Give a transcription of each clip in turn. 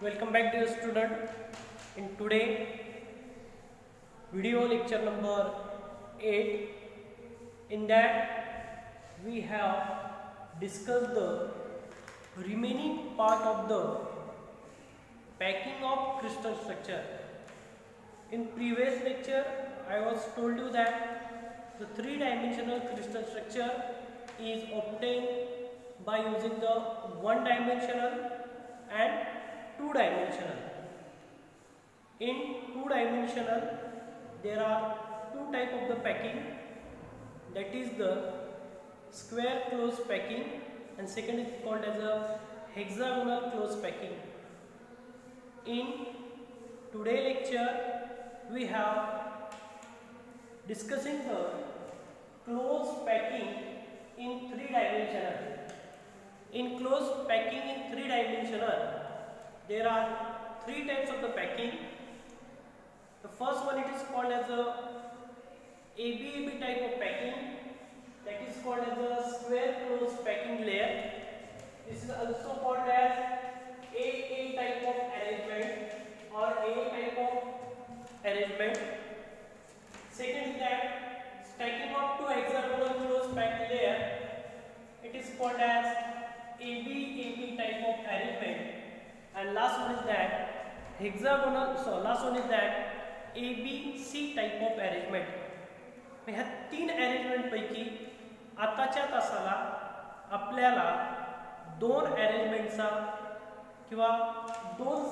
Welcome back dear student. In today video lecture number 8, in that we have discussed the remaining part of the packing of crystal structure. In previous lecture I was told you that the three-dimensional crystal structure is obtained by using the one-dimensional and two-dimensional. In two-dimensional there are two types of the packing, that is the square closed packing and second is called as a hexagonal closed packing. In today's lecture we have discussing the closed packing in three-dimensional. In closed packing in three-dimensional there are three types of the packing. The first one, it is called as a ABAB type of packing, that is called as a square closed packing layer. This is also called as AA type of arrangement or A type of arrangement. Second is that stacking of two hexagonal closed packed layer, it is called as ABAB type of arrangement. And last one is that ABC type of arrangement. ह्या तीन arrangement पैकी आताच्या तासाला आपल्याला दोन अरेंजमेंटचा किंवा दोन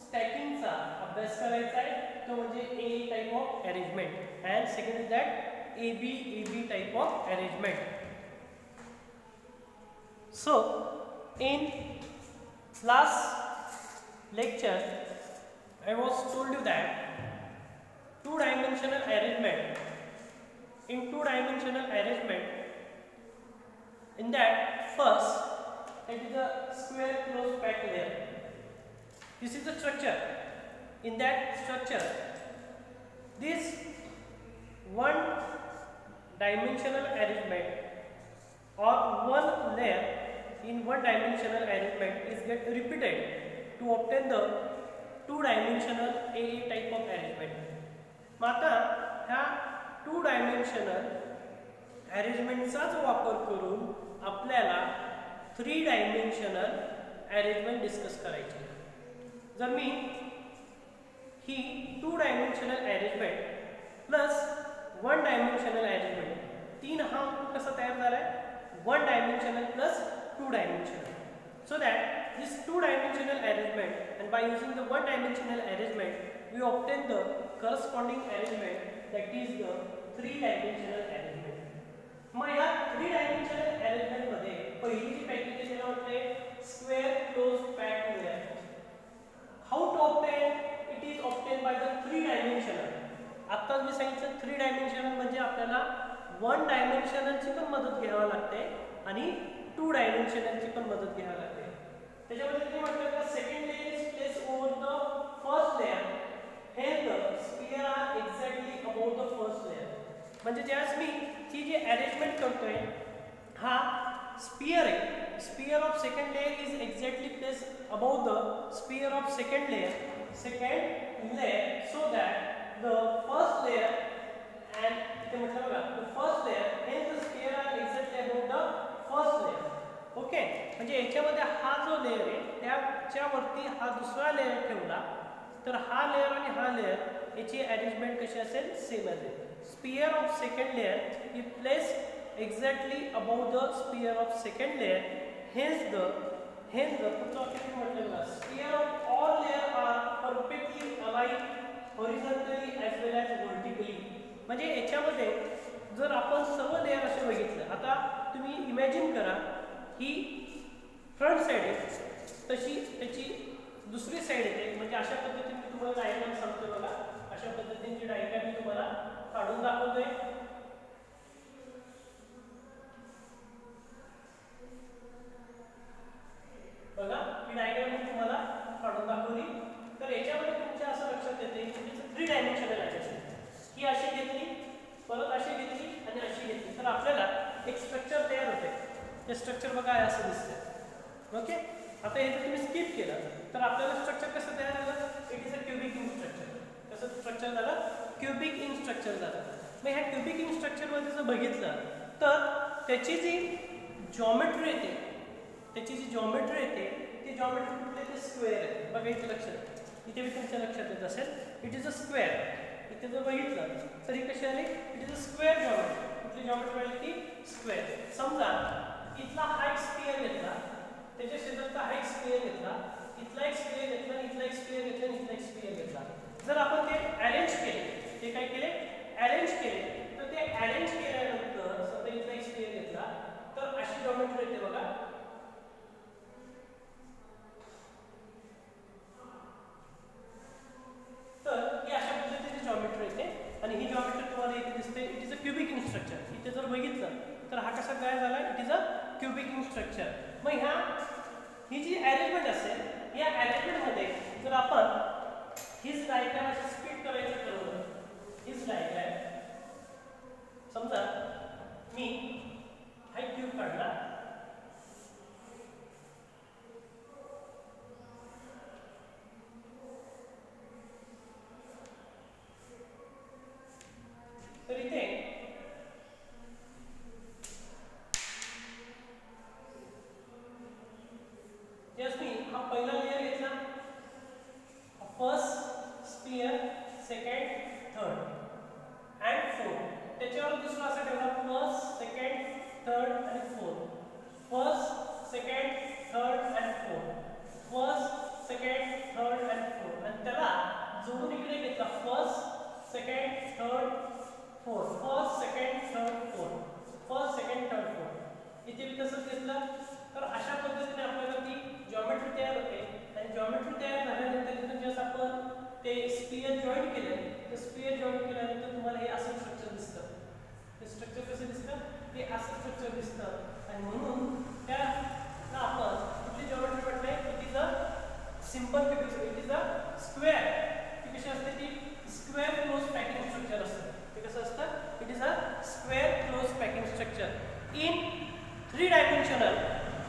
स्टॅकिंगचा अभ्यास करायचा आहे, तो म्हणजे a type of arrangement and second is that AB type of arrangement. So in last lecture I was told you that two-dimensional arrangement. In two-dimensional arrangement, in that first it is a square closed packed layer. This is the structure. In that structure, this one dimensional arrangement or one layer in one dimensional arrangement is get repeated to obtain the two-dimensional AA type of arrangement. आता ह्या two-dimensional arrangementचाच वापर करून आपल्याला three-dimensional arrangement discuss करायची. जर मी ही two-dimensional arrangement plus one-dimensional arrangement, तीन हा कसा तयार झालाय, one-dimensional plus two-dimensional, so that this two-dimensional arrangement, and by using the one-dimensional arrangement we obtain the corresponding arrangement, that is the three-dimensional arrangement. मग या three-dimensional arrangement मध्ये पहिली जी packing आहे त्याला म्हटले square closed packed layer. How to obtain? It is obtained by the three-dimensional. आता मी सांगितलं three-dimensional म्हणजे आपल्याला वन डायमेन्शनल ची पण मदत घ्यावी लागते आणि टू डायमेन्शनल ची पण मदत घ्यावी लागते. त्याच्यामध्ये ते म्हटलं का second layer is place over the first layer, here the sphere are exactly above the first layer. म्हणजे ज्यावेळेस मी ही जी अरेंजमेंट करतोय हा स्फियर आहे, sphere of second layer is exactly place above the sphere of second layer, so that the first layer and the first layer and the sphere are exactly above the first layer. Okay, म्हणजे याच्यामध्ये हा जो layer आहे त्याच्यावरती हा दुसरा layer ठेवला तर हा लेयर आणि हा लेयर याची अरेंजमेंट कशी असेल, सेम असेल. Sphere of second layer is placed exactly above the sphere of second layer, hence the पुढचं वाक्य म्हटलं sphere of all layer are perfectly align horizontally as well as vertically. म्हणजे याच्यामध्ये जर आपण सर्व लेयर असे बघितलं, आता तुम्ही इमॅजिन करा ही फ्रंट साइड आहे, तशी त्याची दुसरी साइड येते. म्हणजे अशा पद्धतीने मी तुम्हाला डायग्राम सांगतो बघा, अशा पद्धतीची डायग्राम मी तुम्हाला काढून दाखवतोय. बघा ही डायग्राम मी तुम्हाला काढून दाखवली. तर याच्यामध्ये तुमच्या असं लक्षात येते की थ्री डायमेन्शनल आहे. ही अशी घेतली, परत अशी घेतली आणि अशी घेतली, तर आपल्याला एक स्ट्रक्चर तयार होते. ते स्ट्रक्चर बघा असं दिसतंय. ओके, आता हे जर तुम्ही स्किप केलं तर आपल्याला स्ट्रक्चर कसं तयार झालं? It is a cubic in structure. कसं स्ट्रक्चर झालं? क्युबिक इन स्ट्रक्चर झालं. मग ह्या क्युबिक इन स्ट्रक्चरमध्ये जर बघितलं तर त्याची जी जॉमेट्री येते, त्याची जी जॉमेट्री येते ती जॉमेट्री कुठली येते? स्क्वेअर आहे. बघा इथे लक्षात, इथे मी तुमच्या लक्षात येत असेल, इट इज अ स्क्वेअर. इथे जर बघितलं तर ही कशी आली? It is a square geometry. कुठली जॉमेट्री आली? ती स्क्वेअर. समजा इथला हा एक स्फिअर घेतला, त्याच्या शेजारचा हा एक स्फिअर घेतला, इथला एक स्फिअर घेतला, इथला एक स्फिअर घेतला, इथला एक स्फिअर घेतला. जर आपण ते अरेंज केले, ते काय केले? अरेंज केले. तर ते अरेंज केल्यानंतर समजा इथला एक स्फिअर घेतला तर अशी जॉमेट्री येते बघा. तर ही अशा पद्धतीची जॉमेट्री येते आणि ही जॉमेट्री तुम्हाला इथे दिसते. It is a cubic in structure. इथे जर बघितलं तर हा कसा काय झाला? It is a cubic in structure. मग ही जी अरेंजमेंट असेल, या अरेंजमेंटमध्ये जर आपण हीच डायग्राम अशी स्पीड करायचं ठरवलं, हीच डायग्राम समजा मी हा क्यूब काढला, तर इथे जस्ट मी हा पहिला लेयर घेतला, first sphere, second, third and fourth. त्याच्यावर दुसरा असा ठेवला, फर्स्ट, सेकंड, थर्ड आणि fourth. First, second, third and fourth. First, second, third and fourth. आणि त्याला जोडून इकडे घेतला, first, second, third, fourth. First, second, third, fourth. First, second, third, fourth. इथे मी तसंच घेतलं. तर अशा पद्धतीने आपल्याला ती जॉमेट्री तयार होते. आणि जॉमेट्री तयार झाल्यानंतर इथून जस्ट आपण ते स्फिअर जॉईन केलं, ते स्फिअर जॉईन केल्यानंतर तुम्हाला हे असं स्ट्रक्चर दिसतं. हे स्ट्रक्चर कसं दिसतं? हे असं स्ट्रक्चर दिसतं. आणि म्हणून त्याला आपण कुठली जॉमेट्री म्हटलंय? It is a simple cubic. It is a square. ती कशी असते? ती स्क्वेअर क्लोज पॅकिंग स्ट्रक्चर असतं. ते कसं असतं? It is a square close packing structure. In 3 dimensional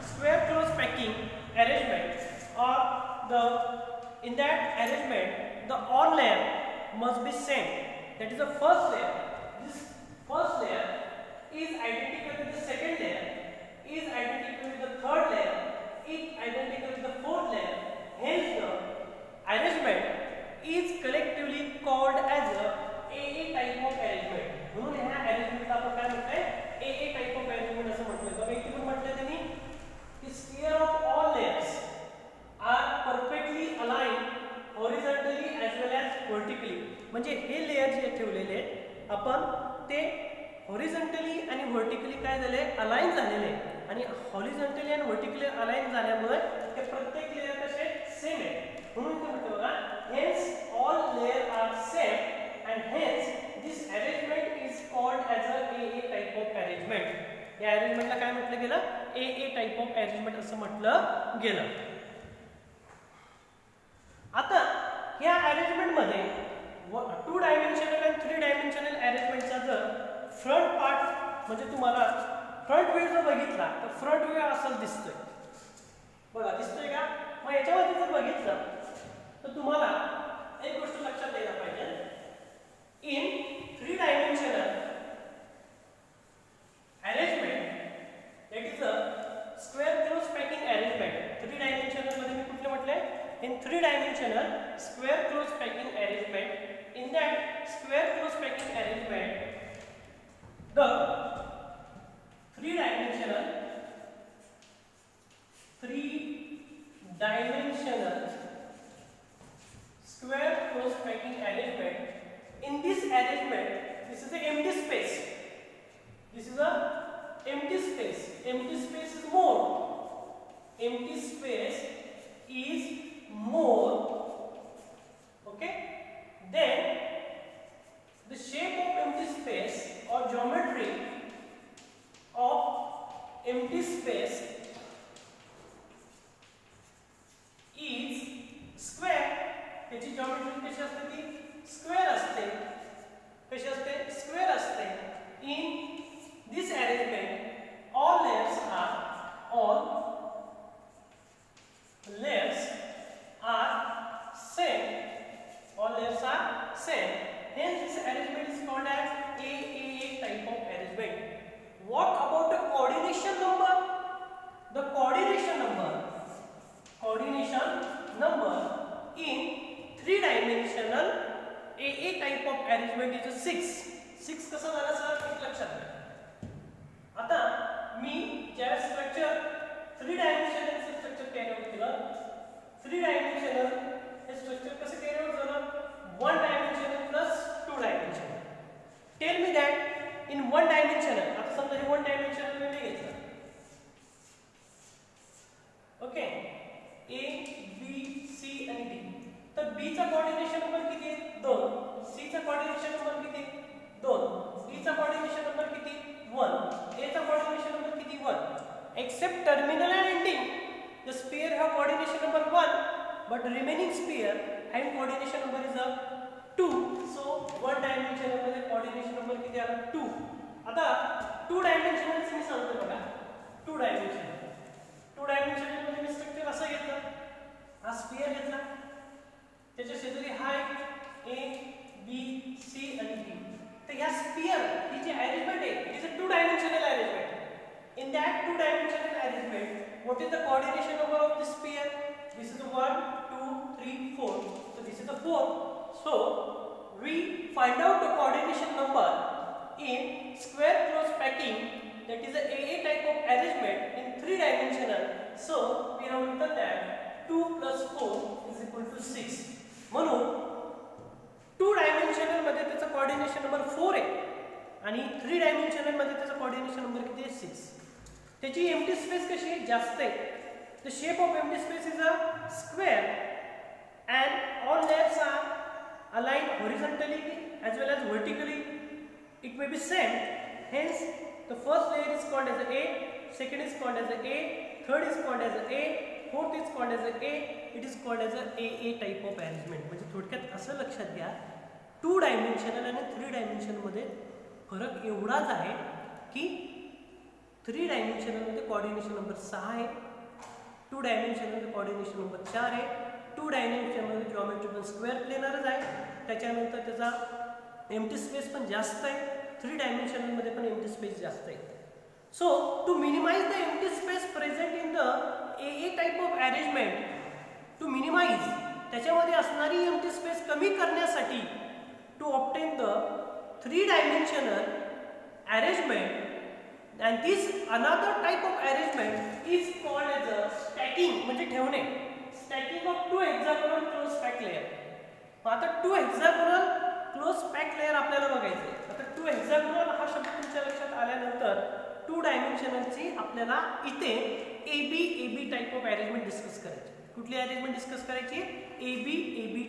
square close packing arrangement, or in that arrangement the all layer must be same. That is the first layer. This first layer is identical with the second layer, is identical with the third layer, is identical with the fourth layer. Hence the arrangement is collectively called as a AA type of arrangement. म्हणून ह्या arrangement ला आपण काय म्हणतोय? AA type of arrangement असं म्हटलंय. बघा इथे पण म्हटलंय त्यांनी की sphere of all layers are perfectly aligned horizontally as well as vertically. म्हणजे हे लेयर जे ठेवलेले आहेत आपण ते हॉरिझॉन्टली आणि व्हर्टिकली काय झाले? अलाइन झालेले. आणि हॉरिझॉन्टली आणि व्हर्टिकली अलाइन झाल्यामुळे ते प्रत्येक लेयर कसे सेम आहे. म्हणून काय म्हणतो बघा, hence all layer are same and hence this arrangement is called as a AA type of arrangement. या अरेंजमेंटला काय म्हटलं गेलं? AA टाइप ऑफ अरेंजमेंट असं म्हटलं गेलं. आता या अरेंजमेंटमध्ये 2 डायमेन्शनल आणि 3 डायमेन्शनल अरेंजमेंटचा जर फ्रंट पार्ट म्हणजे तुम्हाला फ्रंट व्ह्यू जर बघितला तर फ्रंट व्ह्यू असं दिसतोय. बघा दिसतोय का? मग याच्यामध्ये जर बघितलं तर तुम्हाला एक गोष्ट लक्षात यायला पाहिजे. In 3 dimensional arrangement, that is a square close packing arrangement. 3 dimensional मध्ये मी कुठले म्हटले? In 3 dimensional square close packing arrangement. In that square close packing arrangement, the 3 dimensional square close packing arrangement. In this arrangement, this is an empty space. This is a empty space. Empty space is more. Empty space is more. Okay. Then the shape of empty space or geometry of empty space is square. त्याची geometry कशी असते? ती square असते. कशी असते? Square असते. In this arrangement all layers are dimensional AA type of arrangement is a 6 कसं झालं सर एक लक्षात घ्या. आता मी ज्या structure 3 dimensional structure carry out केलं 3 डायमेन्शनल हे स्ट्रक्चर कसं कॅरी आउट झालं 1 dimensional plus 2 dimensional. Tail me that in 1 dimensional आता समजा हे 1 डायमेन्शनल मी घेतलं ओके ए बी सी आणि डी. तर बी चा कोऑर्डिनेशन नंबर किती आहे 2, सी चा कोऑर्डिनेशन नंबर किती 2, डी चा कोऑर्डिनेशन नंबर किती 1, ए चा कोऑर्डिनेशन नंबर किती 1. Except terminal end ending the sphere have coordination number 1 but remaining sphere having coordination number is a 2. so 1 dimensional मध्ये coordination number किती आला 2. आता 2 dimensional चे मी सांगतो बघा 2 dimensional मध्ये मी स्ट्रक्चर असं घेतलं हा स्फियर घेतला त्याच्या शेजारी हा ए बी सी आणि डी. तर या स्फियर ही जी अरेंजमेंट आहे it is a 2 dimensional arrangement. In that 2 dimensional arrangement what is the coordination number of the sphere? This is 1 2 3 4. So this is the 4. So we find out the coordination number in square close packing, that is a AA type of arrangement in 3 dimensional. So we have written that 2 plus 4 is equal to 6. म्हणून 2 dimensional मध्ये त्याचा coordination number 4 आहे आणि 3 dimensional मध्ये त्याचा coordination number किती आहे 6. त्याची empty space कशी आहे जास्त आहे. The shape of empty space is a square and all layers are aligned horizontally as well as vertically. It may be same. Hence, the first layer is called as a A, second is called as a A, third is called as a A, fourth is called as a A. It is called as a AA type of arrangement. म्हणजे थोडक्यात असं लक्षात घ्या 2 dimensional आणि 3 dimensional मध्ये फरक एवढाच आहे की 3 dimensional मध्ये coordination number 6 आहे 2 dimensional मध्ये coordination number 4 आहे 2 dimensional मध्ये geometrical square प्लेनरच आहे त्याच्यानंतर त्याचा empty space पण जास्त आहे 3 dimensional मध्ये पण empty space जास्त आहे. So to minimize the empty space present in the AA type of arrangement to minimize त्याच्यामध्ये असणारी empty space कमी करण्यासाठी to obtain the 3 dimensional arrangement. And this another type of arrangement is called as a stacking म्हणजे ठेवणे stacking of 2 hexagonal close packed layer. आता 2 hexagonal close packed layer आपल्याला बघायचे. आता 2 hexagonal हा शब्द तुमच्या लक्षात आल्यानंतर 2 dimensional ची आपल्याला इथे AB type of arrangement discuss करायची. कुठली अरेंजमेंट डिस्कस करायची AB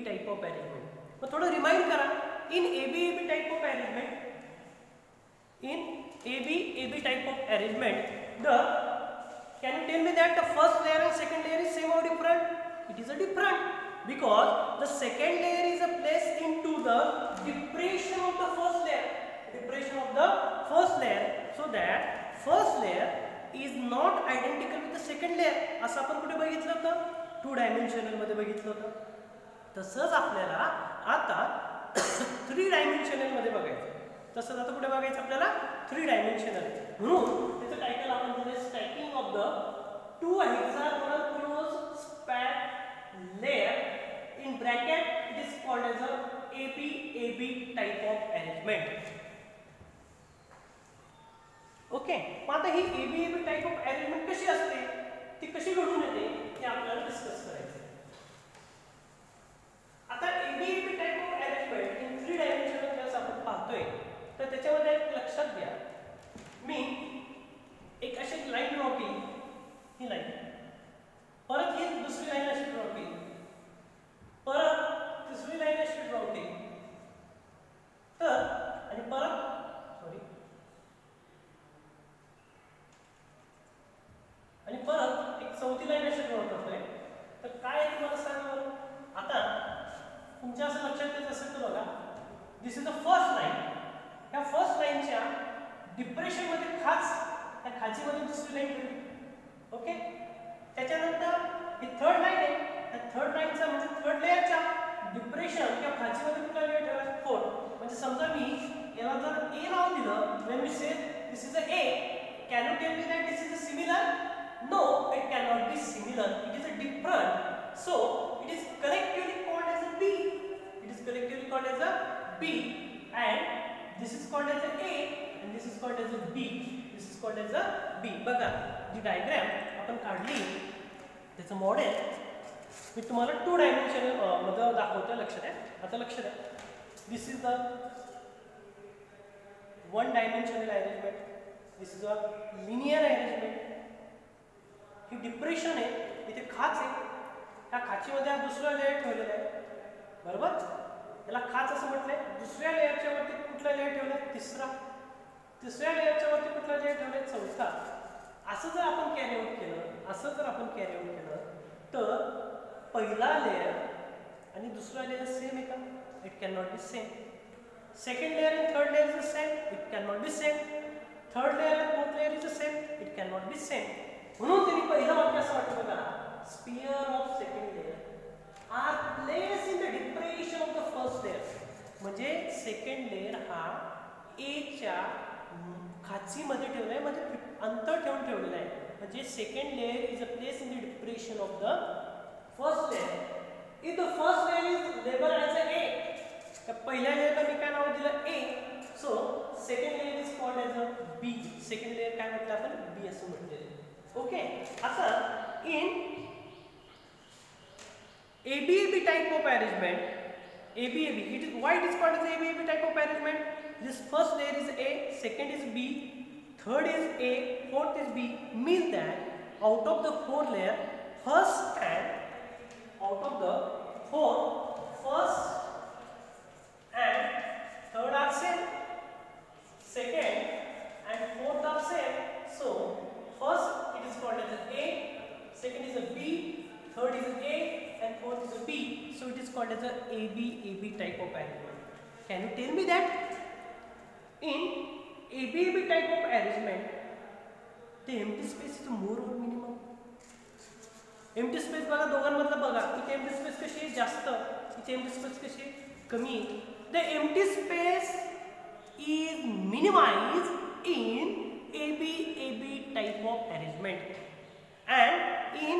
type of arrangement. मग थोडं रिमाइंड करा in AB type of arrangement in AB type of arrangement can you tell me that the first layer and second layer is same or different? It is a different because the second layer is placed into the depression of the first layer so that first layer is not identical with the second layer. असं आपण कुठे बघितलं होतं 2 dimensional मध्ये बघितलं होतं. तसंच आपल्याला आता 3 dimensional मध्ये बघायचं. तसंच आता कुठे बघायचं आपल्याला 3 dimensional. म्हणून त्याचं टायटल आपण दिले stacking of the 2 hexagonal close packed layer in bracket it is called as a AB type of arrangement. Okay मग आता ही AB टाइप ऑफ अरेंजमेंट कशी असते ती कशी घडून येते हे आपल्याला डिस्कस करायचं. आता AB type of arrangement in 3 dimensional जसं आपण पाहतोय तर त्याच्यामध्ये एक लक्षात घ्या मी एक अशी लाईन ड्रॉ केली ही लाईन परत ही दुसरी लाईन अशी ड्रॉ केली परत तिसरी लाईन अशी ड्रॉ केली तर आणि परत आणि परत एक चौथी लाईन अशी ड्रॉ करतोय तर काय आहे तुम्हाला सांगा बरं. आता तुमच्या असं लक्षात येत असेल तर बघा दिस इज द फर्स्ट लाईन. या फर्स्ट लाईनच्या डिप्रेशन मध्ये खाच त्या खाचीमध्ये दुसरी लाईन ठेवली ओके. त्याच्यानंतर ही थर्ड लाईन आहे त्या थर्ड लाईनचा म्हणजे थर्ड लेयरच्या डिप्रेशन किंवा खाचीमध्ये कुठला लेयर ठेवला फोर्थ. म्हणजे समजा मी याला जर ए नाव दिलं when we say this is a A can you tell me that this is a similar? No, it cannot be similar. It is a different. So it is collectively called as a B. It is collectively called as a B, and this is called as a A, and this is called as a B. This is called as a B. बघा जी diagram आपण काढली त्याचं model मी तुम्हाला 2 dimensional मध्ये दाखवतो. लक्ष द्या, आता लक्ष द्या. This is the 1 dimensional arrangement. This is a linear arrangement. ही डिप्रेशन आहे, इथे खाच आहे. ह्या खाचीमध्ये हा दुसरा लेयर ठेवलेला आहे, बरोबर. याला खाच असं म्हटलंय. दुसऱ्या लेयरच्या वरती कुठला लेयर ठेवलाय? तिसरा. तिसऱ्या लेयरच्या वरती कुठला लेयर ठेवलाय? चौथा. असं जर आपण कॅरी आउट केलं, असं जर आपण कॅरी आउट केलं तर पहिला लेयर आणि दुसरा लेयर सेम आहे का? It can not be same. Second layer and third layer is the same. It cannot be same. Third layer and fourth layer is the same. It cannot be same. म्हणून तरी पहिलं वाक्य असं वाटतं बघा, sphere of second layer are placed in the depression of the first layer. म्हणजे second layer हा A च्या खाचीमध्ये ठेवलाय, म्हणजे अंतर ठेवून ठेवलेला आहे. म्हणजे second layer is a place in the depression of the first layer. If the first layer is labelled as a A, तर पहिल्या लेयरला मी काय नाव दिलं? A. So second layer is called as a B. Second layer काय म्हटलं आपण? B असं म्हटलेलं. Okay. आता in ABAB type of arrangement, ABAB, why it is called as ABAB type of arrangement? This first layer is A, second is B, third is A, fourth is B. Means that out of the 4 layer, first and out of the 4, first and third are same, second and fourth are same. So first it is called as A, second is a B, third is a A, and fourth is a B. So it is called as a ABAB type of arrangement. Can you tell me that in ABAB type of arrangement the empty space is more or minimum? empty space बघा दोघांमधलं बघा, इथे empty space कशी आहे? जास्त. इथे empty space कशी आहे? कमी. The empty space is minimized in ABAB type of arrangement, and in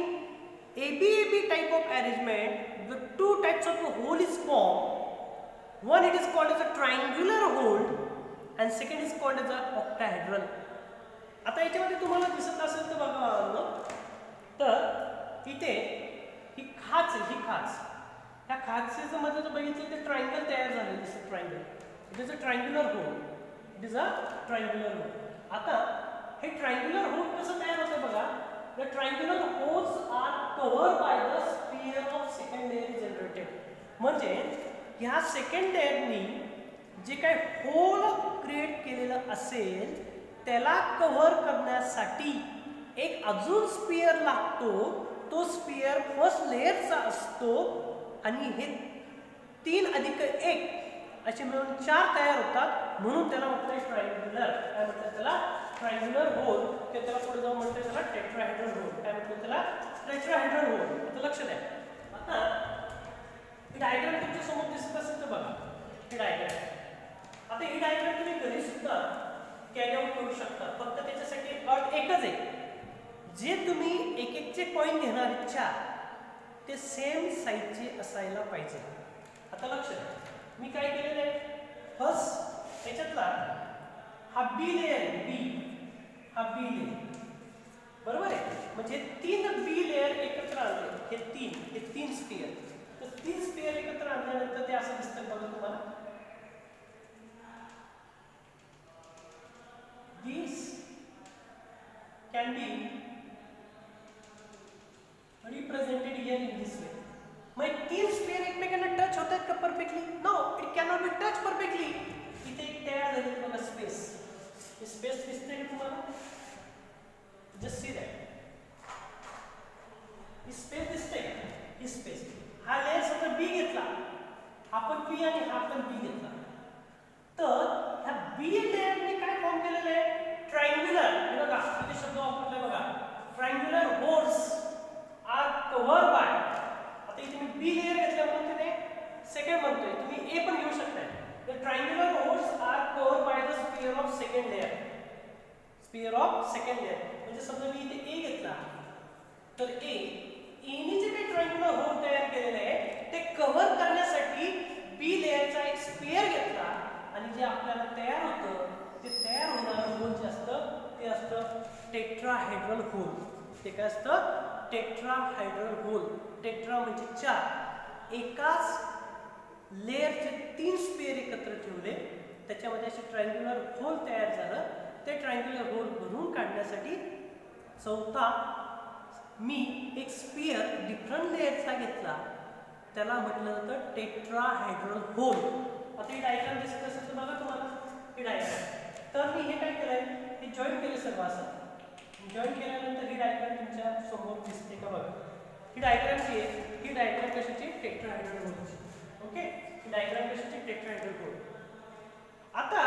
ABAB type of arrangement the 2 types of hole is formed. One it is called as a triangular hole and second is called as a octahedral. आता याच्यामध्ये तुम्हाला दिसत असेल तर बघा, तर इथे ही खाच आहे, ही खाच. ह्या खाचेचं मध्ये जर बघितलं तर ट्रायंगल तयार झालेलं दिसतं. Triangle. It is a triangular hole. It is a triangular hole. आता हे ट्रायंगुलर होल कसं तयार होतं बघा. The triangular holes are covered by the sphere of second layer is generated. म्हणजे ह्या सेकंड लेयरनी जे काय होल क्रिएट केलेलं असेल त्याला कव्हर करण्यासाठी एक अजून स्पियर लागतो. तो स्पियर फर्स्ट लेयरचा असतो आणि हे 3 अधिक 1 असे मिळून 4 तयार होतात. म्हणून त्याला म्हणतात ट्रायंगुलर. काय म्हणतात त्याला? Triangular hole. किंवा त्याला पुढे जाऊन म्हणतात त्याला टेट्राहेड्रल होल. काय म्हणतात त्याला? Tetrahedral hole. आता लक्ष द्या. आता ही डायग्राम तुमच्या समोर दिसत असेल तर बघा, ही डायग्राम. आता ही डायग्राम तुम्ही घरी सुद्धा कॅरी आउट करू शकता. फक्त त्याच्यासाठी अट एकच आहे, जे तुम्ही एक एकचे पॉईंट घेणार 4 ते सेम साईजचे असायला पाहिजे. आता लक्ष द्या, मी काय केलेलं आहे? फर्स्ट त्याच्यातला हा बी लेयर आहे. बी, हा बी लेयर, बरोबर आहे. म्हणजे 3 बी लेयर एकत्र आणले. हे 3 स्पियर. तर 3 स्पियर एकत्र आणल्यानंतर ते असं दिसतं बघा तुम्हाला. These can be represented here in this way. मग 3 स्पियर एकमेकांना टच होतात का perfectly? No, it cannot be touch perfectly. इथे एक तयार झालेली बघा स्पेस. स्पेस दिसते का तुम्हाला? Just see that. He space दिसते का? ही स्पेस. हा लेयर समजा बी घेतला, हा पण बी आणि हा पण बी घेतला, तर ह्या बी लेयरने काय फॉर्म केलेलं आहे? ट्रायंगुलर. हे बघा किती शब्द वापरले बघा. Triangular holes are cover by. आता इथे मी बी लेयर घेतल्या म्हणून तिथे सेकंड म्हणतोय. तुम्ही ए पण घेऊ शकताय. The triangular holes are cover by the sphere of second layer. Sphere of second layer म्हणजे समजा मी इथे ए घेतला, तर एने जे काही ट्रायंगुलर होल तयार केलेले आहे ते कव्हर करण्यासाठी बी लेअरचा एक स्पेअर घेतला आणि जे आपल्याला तयार होतं ते तयार होणारं होल जे असतं ते असतं टेट्राहेड्रल होल. ते काय असतं? Tetrahedral hole. टेट्रा म्हणजे 4. एकाच लेअरचे 3 स्पेअर एकत्र ठेवले, त्याच्यामध्ये असे ट्रायंग्युलर होल तयार झालं. ते ट्रायंग्युलर होल भरून काढण्यासाठी चौथा मी एक स्पेअर डिफरंट लेअरचा घेतला, त्याला म्हटलं जातं टेट्राहेड्रल होल. आता ही डायग्राम दिसत असेल तर बघा तुम्हाला ही डायग्राम. तर मी हे काय केलंय, हे जॉईन केलं सर्व असं. जॉईन केल्यानंतर ही डायग्राम तुमच्या समोर दिसते का बघा. ही डायग्राम जी आहे ही डायग्राम कशाची? टेट्राहेड्रल होलची. ओके, ही डायग्राम कशाची? Tetrahedral hole. आता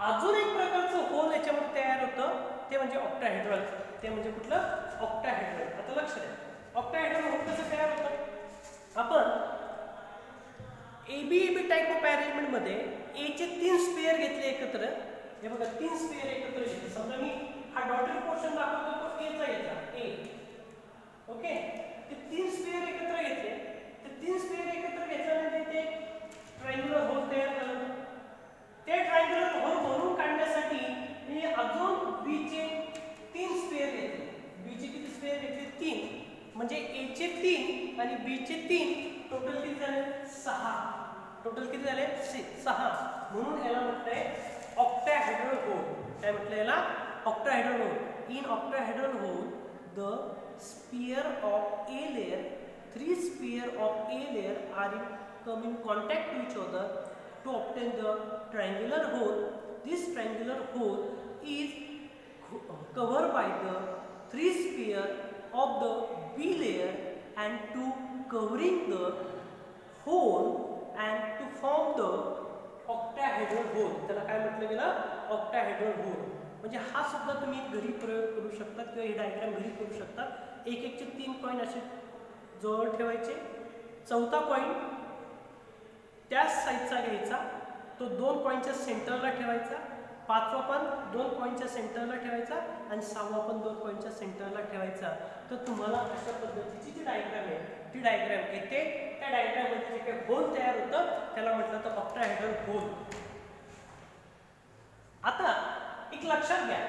अजून एक प्रकारचं होल याच्यामध्ये तयार होतं, ते म्हणजे ऑक्टाहेड्रल. ते म्हणजे कुठलं? ऑक्टाहेड्रल. आता लक्ष द्या, ऑक्टाहेड्रल होल कसं तयार होतं? आपण एबीएबी टाइप ऑफ अरेंजमेंट मध्ये ए चे 3 स्पेअर घेतले एकत्र. हे बघा 3 स्पेअर एकत्र घेतले. समजा मी हा डॉटेड पोर्शन दाखवतो तो ए चा घेतला, ए. ओके, ते 3 स्पेअर एकत्र घेतले. ते 3 स्पेअर एकत्र घेतल्यानंतर ते ट्रायंग्युलर होल तयार झालं. ते ट्रायंग्युलर होल भरून काढण्यासाठी मी अजून बी चे 3 स्पेअर घेतले. बी चे किती स्पेअर घेतले? 3. म्हणजे ए चे 3 आणि बी चे 3, टोटल किती झाले? 6. टोटल किती झाले? 6. म्हणून याला म्हटलंय ऑक्टाहेड्रल होल. काय म्हटलं याला? Octahedral hole. In octahedral hole the sphere of A layer, 3 sphere of A layer are come in contact to each other to obtain the triangular hole. This triangular hole is covered by the 3 sphere of the B layer and to covering the hole and to form the octahedral hole. त्याला काय म्हटलं गेलं? octahedral hole. म्हणजे हा सुद्धा तुम्ही घरी प्रयोग करू शकता किंवा ही डायग्राम घरी करू शकता. एक एक चे 3 कॉइन असे जवळ ठेवायचे. चौथा कॉइन त्याच साईडचा घ्यायचा, तो 2 कॉइनच्या सेंटरला ठेवायचा. 5वा पण 2 कॉइनच्या सेंटरला ठेवायचा आणि 6वा पण 2 कॉइनच्या सेंटरला ठेवायचा. तर तुम्हाला अशा पद्धतीची जी डायग्राम आहे ती डायग्राम येते. त्या डायग्राम मध्ये जे काही होल तयार होतं त्याला म्हटलं तर ऑक्टाहेड्रल होल. आता एक लक्षात घ्या,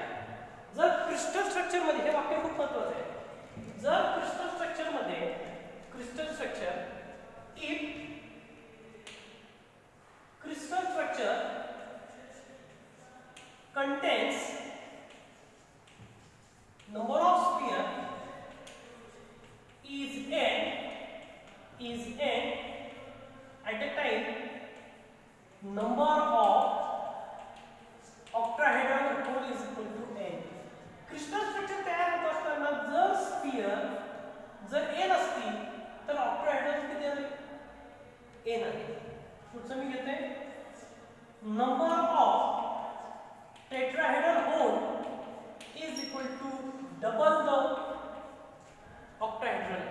जर क्रिस्टल स्ट्रक्चर मध्ये, हे वाक्य खूप महत्त्वाचं आहे, जर क्रिस्टल स्ट्रक्चर मध्ये crystal structure contains number of sphere is n at a time number of octahedral hole is equal to n. crystal structure तयार होत असताना जर स्फियर जर n असतील तर ऑक्टाहेड्रल किती आहे? n आहे. पुढचं मी घेते number of tetrahedral hole is equal to double the octahedral.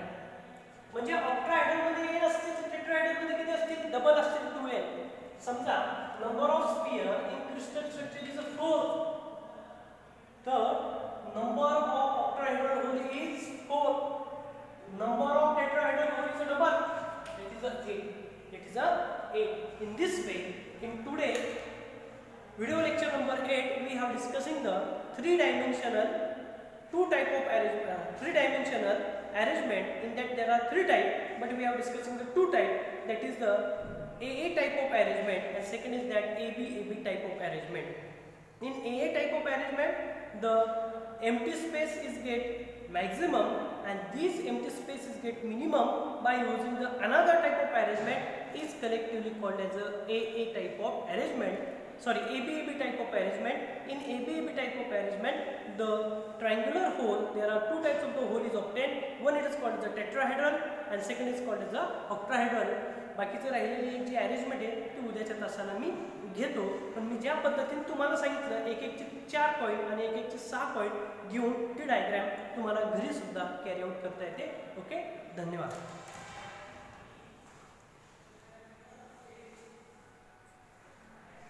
म्हणजे ऑक्टाहेड्रल मध्ये n असतील तर टेट्राहेड्रल मध्ये किती असतील? डबल असतील, 2n. समजा number of sphere in crystal structure is 4, तर number of octahedral hole is 4. Number of tetrahedral hole is a double, it is a 8. It is a 8. In this way, in today video lecture number 8, we have discussing the 3-dimensional arrangement. In that there are 3 types, but we are discussing the 2 types. That is the AA type of arrangement, and second is that AB type of arrangement. In AA type of arrangement, the empty space is get maximum, and these empty spaces get minimum by using the another type of arrangement is collectively called as a AA type of arrangement. Sorry, ABAB type of arrangement. In ABAB type of arrangement, the triangular hole, there are 2 types of the hole is obtained. One it is called as a tetrahedral and second is called as a octahedral. बाकीचे राहिलेली जी arrangement आहे ती उद्याच्या तासाला मी घेतो. पण मी ज्या पद्धतीने तुम्हाला सांगितलं, एक एक चे 4 कॉइन आणि एक एक चे 6 कॉइन घेऊन ती डायग्राम तुम्हाला घरी सुद्धा कॅरी आउट करता येते. ओके, धन्यवाद.